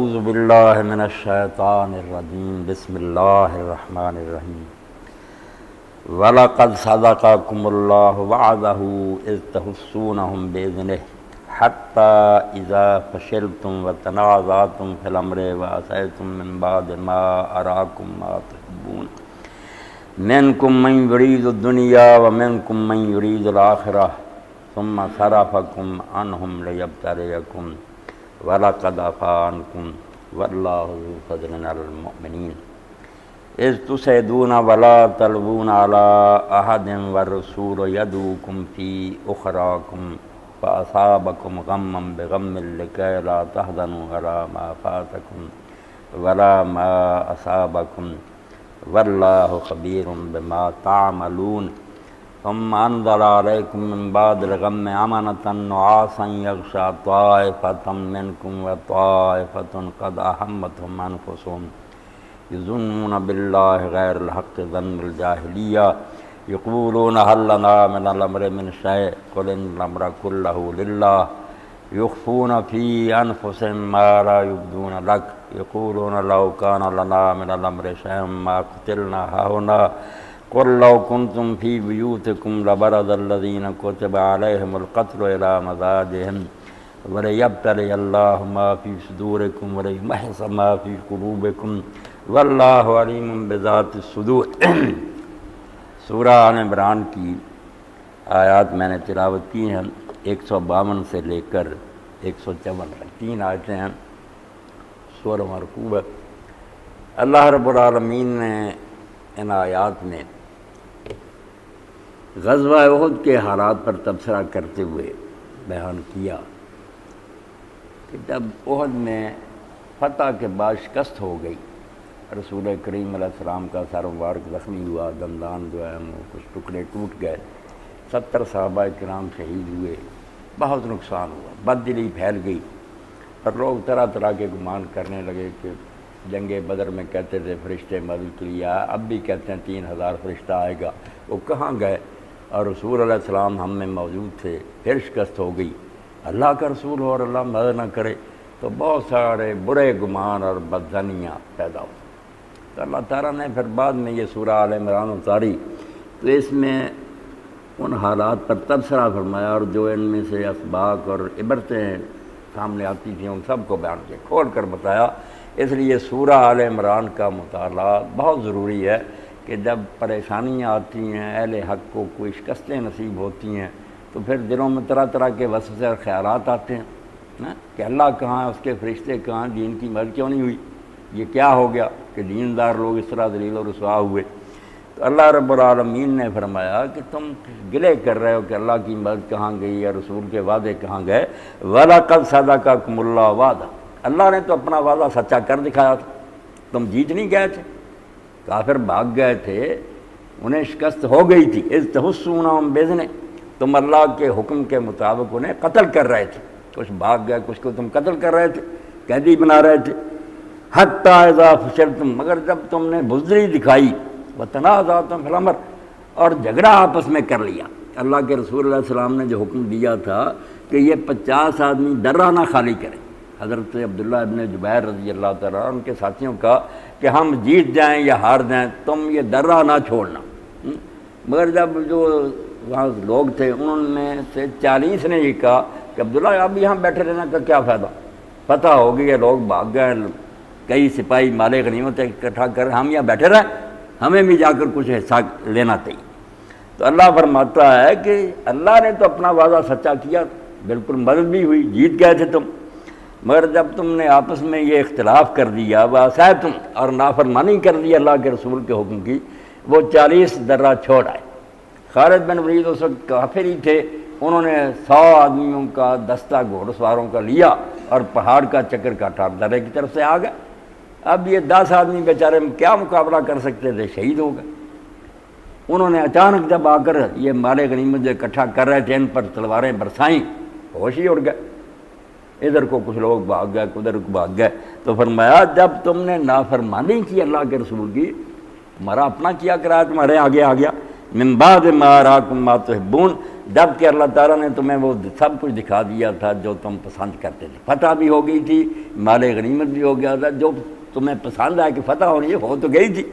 اعوذ باللہ من الشیطان الرجیم بسم اللہ الرحمن الرحیم وَلَقَدْ صَدَقَكُمُ اللَّهُ وَعْدَهُ إِذْ تَحُسُّونَهُم بِإِذْنِهِ حَتَّى إِذَا فَشِلْتُمْ وَتَنَازَعْتُمْ فِي الْأَمْرِ وَعَصَيْتُم مِّن بَعْدِ مَا أَرَاكُم مَّا تُحِبُّونَ مِنكُم مَّن يُرِيدُ الدُّنْيَا وَمِنكُم مَّن يُرِيدُ الْآخِرَةَ ثُمَّ صَرَفَكُمْ عَنْهُمْ لِيَبْتَلِيَكُمْ وَلَقَدْ عَفَا عَنْكُمْ وَاللَّهُ ذُو فَضْلٍ عَلَى الْمُؤْمِنِينَ إِذْ تُسْعِدُونَ وَلَا تَلْوُونَ عَلَىٰ أَحَدٍ وَالرَّسُولُ يَدْعُوكُمْ فِي أُخْرَاكُمْ فَأَصَابَكُمْ غَمًّا بِغَمٍّ لِكَيْ لَا تَحْزَنُوا عَلَىٰ مَا فَاتَكُمْ وَلَا مَا أَصَابَكُمْ وَاللَّهُ خَبِيرٌ بِمَا تَعْمَلُونَ ثم أنزل عليكم من بعد الغم أمنة نعاسا يغشى طائفة منكم وطائفة قد أهمتهم أنفسهم يظنون بالله غير الحق ظن الجاهلية يقولون هل لنا من الأمر من شيء قل إن الأمر كله لله يخفون في أنفسهم ما لا يبدون لك يقولون لو كان لنا من الأمر شيء ما قتلنا هاهنا قل لو كنتم في بيوتكم لبرز الذين كتب عليهم القتل إلى مضاجعهم وليبتلي الله ما في صدوركم وليمحص ما في قلوبكم واللہ علیم بذات الصدور۔ سورہ آل عمران کی آیات میں نے تلاوت کی ہیں 152 سے لے کر 154 تک، 3 آیتیں ہیں، سورہ مرکوب ہے۔ اللہ رب العالمین نے ان آیات میں غزوہ احد کے حالات پر تبصرہ کرتے ہوئے بیان کیا کہ جب احد میں فتح کے بعد شکست ہو گئی، رسول کریم علیہ السلام کا سر مبارک زخمی ہوا، دندان جو ہے وہ کچھ ٹکڑے ٹوٹ گئے، 70 صحابہ کرام شہید ہوئے، بہت نقصان ہوا، بددلی پھیل گئی، اور لوگ طرح طرح کے گمان کرنے لگے کہ جنگ بدر میں کہتے تھے فرشتے مدد کے لیے، اب بھی کہتے ہیں 3000 فرشتہ آئے گا، وہ کہاں گئے؟ اور رسول علیہ السلام ہم میں موجود تھے، پھر شکست ہو گئی، اللہ کا رسول ہو اور اللہ مدد نہ کرے، تو بہت سارے برے گمان اور بدظنیاں پیدا ہوئی۔ تو اللہ تعالیٰ نے پھر بعد میں یہ سورہ آل عمران اتاری، تو اس میں ان حالات پر تبصرہ فرمایا، اور جو ان میں سے اسباق اور عبرتیں سامنے آتی تھیں ان سب کو بیان کیا، کھول کر بتایا۔ اس لیے سورہ آل عمران کا مطالعہ بہت ضروری ہے کہ جب پریشانیاں آتی ہیں، اہل حق کو کوئی شکستیں نصیب ہوتی ہیں، تو پھر دلوں میں طرح طرح کے وسوسے اور خیالات آتے ہیں کہ اللہ کہاں ہے، اس کے فرشتے کہاں، دین کی مدد کیوں نہیں ہوئی، یہ کیا ہو گیا کہ دیندار لوگ اس طرح ذلیل و رسوا ہوئے۔ تو اللہ رب العالمین نے فرمایا کہ تم گلے کر رہے ہو کہ اللہ کی مدد کہاں گئی یا رسول کے وعدے کہاں گئے، وَلَقَدْ صَدَقَكُمُ اللَّهُ وَعْدَهُ، اللہ نے تو اپنا وعدہ سچا کر دکھایا تھا، تم جیت نہیں گئے تھے، کافر بھاگ گئے تھے، انہیں شکست ہو گئی تھی، اِذْ تَحُسُّونَهُم بِإِذْنِهِ، تم اللہ کے حکم کے مطابق انہیں قتل کر رہے تھے، کچھ بھاگ گئے، کچھ کو تم قتل کر رہے تھے، قیدی بنا رہے تھے، حتیٰ اذا فشلتم، مگر جب تم نے بزدلی دکھائی، وتنازعتم فی الامر، اور جھگڑا آپس میں کر لیا۔ اللہ کے رسول علیہ السلام نے جو حکم دیا تھا کہ یہ 50 آدمی درہ نہ خالی کریں، حضرت عبداللہ ابن جبیر رضی اللہ تعالیٰ ان کے ساتھیوں کا کہ ہم جیت جائیں یا ہار جائیں، تم یہ درہ نہ چھوڑنا، مگر جب جو وہاں لوگ تھے انہوں میں سے 40 نے یہ کہا کہ عبداللہ اب یہاں بیٹھے رہنے کا کیا فائدہ، فتح ہو گئی ہے، لوگ بھاگ گئے، کئی سپاہی مال غنیمت اکٹھا کر، ہم یہاں بیٹھے رہیں، ہمیں بھی جا کر کچھ حصہ لینا چاہیے۔ تو اللہ فرماتا ہے کہ اللہ نے تو اپنا وعدہ سچا کیا، بالکل مدد بھی ہوئی، جیت گئے تھے تم، مگر جب تم نے آپس میں یہ اختلاف کر دیا، وَعَصَيْتُمْ، اور نافرمانی کر دی اللہ کے رسول کے حکم کی، وہ 40 درہ چھوڑ آئے۔ خالد بن ولید اس وقت کافر ہی تھے، انہوں نے 100 آدمیوں کا دستہ گھوڑ سواروں کا لیا اور پہاڑ کا چکر کاٹا، درے کی طرف سے آ گئے۔ اب یہ 10 آدمی بیچارے کیا مقابلہ کر سکتے تھے، شہید ہو گئے۔ انہوں نے اچانک جب آ کر یہ مال غنیمت جو اکٹھا کر رہے تھے ان پر تلواریں برسائیں، ہوش ہی اڑ گئے، ادھر کو کچھ لوگ بھاگ گئے، ادھر کو بھاگ گئے۔ تو فرمایا جب تم نے نافرمانی کی اللہ کے رسول کی، تمہارا اپنا کیا کرایا تمہارے آگے آ گیا، من بعد ما اراکم ما تحبون، جب کہ اللہ تعالیٰ نے تمہیں وہ سب کچھ دکھا دیا تھا جو تم پسند کرتے تھے، فتح بھی ہو گئی تھی، مال غنیمت بھی ہو گیا تھا، جو تمہیں پسند ہے کہ فتح ہونی ہے ہو تو گئی تھی۔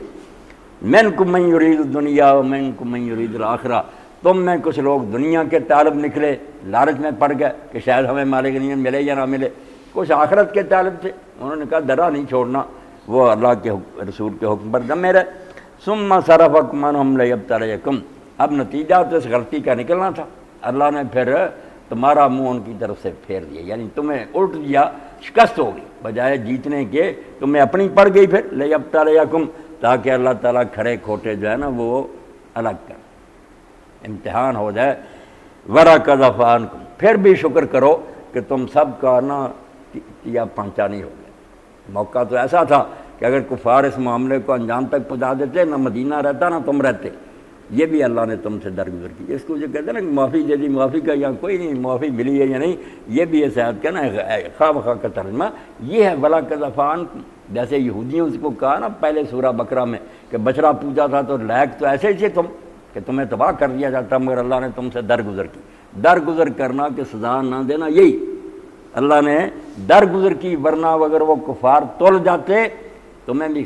منکم من یرید الدنیا ومنکم من یرید الآخرہ، تم میں کچھ لوگ دنیا کے طالب نکلے، لالچ میں پڑ گئے کہ شاید ہمیں مال غنیمت ملے یا نہ ملے، کچھ آخرت کے طالب تھے، انہوں نے کہا درا نہیں چھوڑنا، وہ اللہ کے رسول کے حکم پر دمے رہے۔ ثم صرفکم عنہم لیبتلیکم، اب نتیجہ تو اس غلطی کا نکلنا تھا، اللہ نے پھر تمہارا منہ ان کی طرف سے پھیر دیا، یعنی تمہیں الٹ دیا، شکست ہو گئی، بجائے جیتنے کے تمہیں اپنی پڑ گئی پھر لیبتلیکم، تاکہ اللہ تعالیٰ کھڑے کھوٹے جو ہے نا وہ الگ کر، امتحان ہو جائے۔ وَرَكَضَ فَعَنْكُمْ، پھر بھی شکر کرو کہ تم سب کا نا تیا پہنچا نہیں ہو گیا۔ موقع تو ایسا تھا کہ اگر کفار اس معاملے کو انجام تک پہنچا دیتے، نہ مدینہ رہتا نہ تم رہتے، یہ بھی اللہ نے تم سے درگزر کی۔ اس کو جو کہتے ہیں نا کہ معافی دے دی، معافی کا یہاں کوئی نہیں، معافی ملی ہے یا نہیں، یہ بھی اس آیت کا نا خواہ بخواہ کا ترجمہ یہ ہے۔ وَلَقَدْ فَعَنْكُمْ، جیسے یہودیوں کو کہا نا پہلے سورہ بقرہ میں کہ بچڑا پوجا تھا تو لائق تو ایسے ہی تھے تم کہ تمہیں تباہ کر دیا جاتا، مگر اللہ نے تم سے درگزر کی۔ درگزر کرنا کہ سزا نہ دینا، یہی اللہ نے درگزر کی، ورنہ اگر وہ کفار تول جاتے تمہیں بھی